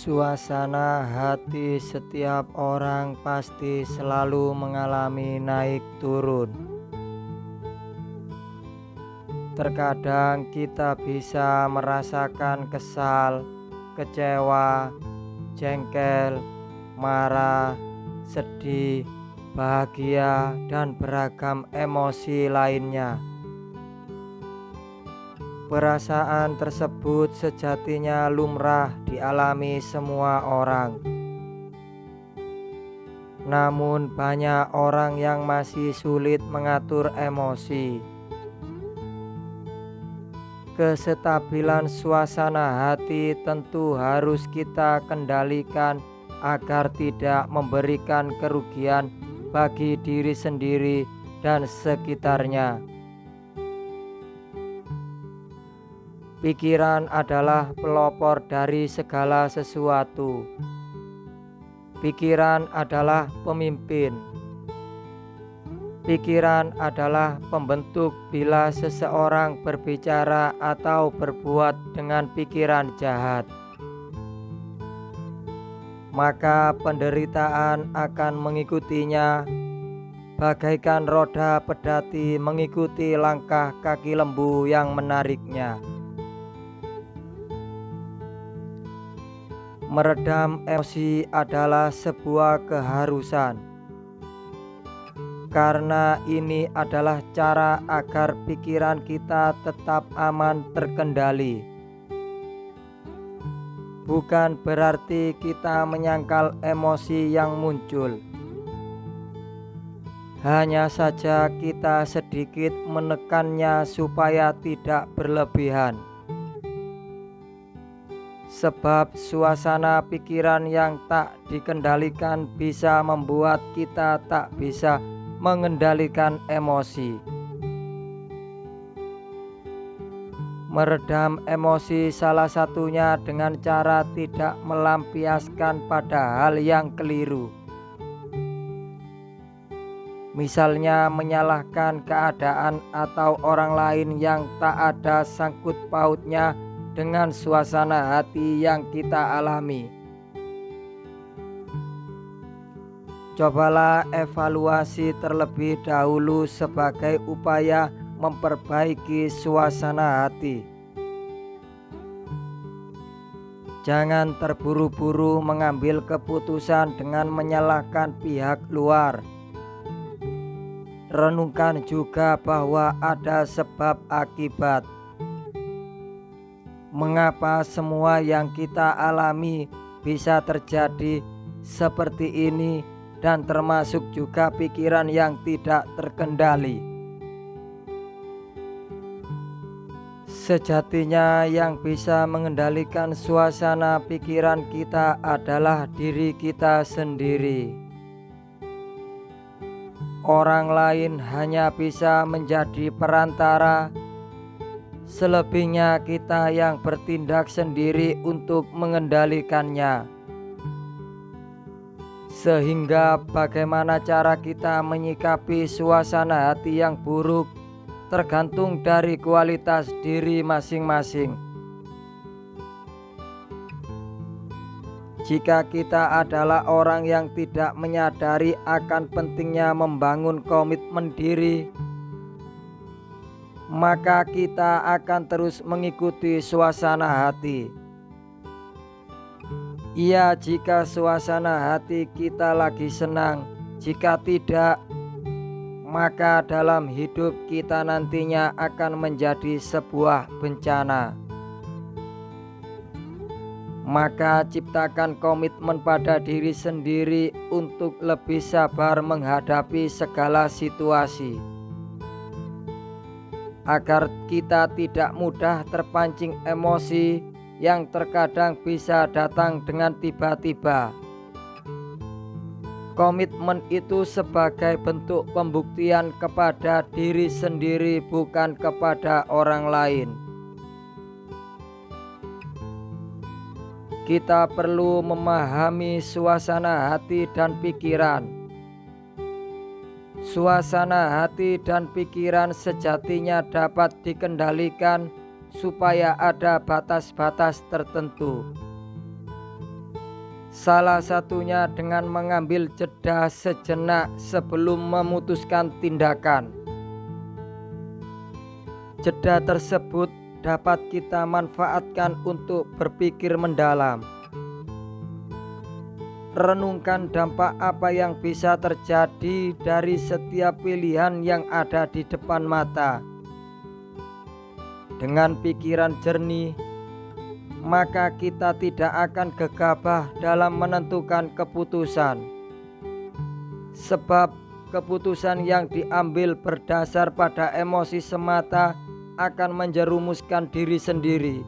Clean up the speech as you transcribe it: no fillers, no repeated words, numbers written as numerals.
Suasana hati setiap orang pasti selalu mengalami naik turun. Terkadang kita bisa merasakan kesal, kecewa, jengkel, marah, sedih, bahagia, dan beragam emosi lainnya. Perasaan tersebut sejatinya lumrah dialami semua orang. Namun banyak orang yang masih sulit mengatur emosi. Kestabilan suasana hati tentu harus kita kendalikan agar tidak memberikan kerugian bagi diri sendiri dan sekitarnya. Pikiran adalah pelopor dari segala sesuatu. Pikiran adalah pemimpin. Pikiran adalah pembentuk bila seseorang berbicara atau berbuat dengan pikiran jahat. Maka penderitaan akan mengikutinya, bagaikan roda pedati mengikuti langkah kaki lembu yang menariknya. Meredam emosi adalah sebuah keharusan, karena ini adalah cara agar pikiran kita tetap aman terkendali. Bukan berarti kita menyangkal emosi yang muncul. Hanya saja kita sedikit menekannya supaya tidak berlebihan. Sebab suasana pikiran yang tak dikendalikan bisa membuat kita tak bisa mengendalikan emosi. Meredam emosi salah satunya dengan cara tidak melampiaskan pada hal yang keliru. Misalnya menyalahkan keadaan atau orang lain yang tak ada sangkut pautnya dengan suasana hati yang kita alami. Cobalah evaluasi terlebih dahulu sebagai upaya memperbaiki suasana hati. Jangan terburu-buru mengambil keputusan dengan menyalahkan pihak luar. Renungkan juga bahwa ada sebab akibat. Mengapa semua yang kita alami bisa terjadi seperti ini, dan termasuk juga pikiran yang tidak terkendali. Sejatinya yang bisa mengendalikan suasana pikiran kita adalah diri kita sendiri. Orang lain hanya bisa menjadi perantara. Selebihnya kita yang bertindak sendiri untuk mengendalikannya. Sehingga bagaimana cara kita menyikapi suasana hati yang buruk tergantung dari kualitas diri masing-masing. Jika kita adalah orang yang tidak menyadari akan pentingnya membangun komitmen diri, maka kita akan terus mengikuti suasana hati. Iya, jika suasana hati kita lagi senang. Jika tidak, maka dalam hidup kita nantinya akan menjadi sebuah bencana. Maka ciptakan komitmen pada diri sendiri untuk lebih sabar menghadapi segala situasi, agar kita tidak mudah terpancing emosi yang terkadang bisa datang dengan tiba-tiba. Komitmen itu sebagai bentuk pembuktian kepada diri sendiri, bukan kepada orang lain. Kita perlu memahami suasana hati dan pikiran. Suasana hati dan pikiran sejatinya dapat dikendalikan supaya ada batas-batas tertentu. Salah satunya dengan mengambil jeda sejenak sebelum memutuskan tindakan. Jeda tersebut dapat kita manfaatkan untuk berpikir mendalam. Renungkan dampak apa yang bisa terjadi dari setiap pilihan yang ada di depan mata. Dengan pikiran jernih, maka kita tidak akan gegabah dalam menentukan keputusan. Sebab keputusan yang diambil berdasar pada emosi semata akan menjerumuskan diri sendiri.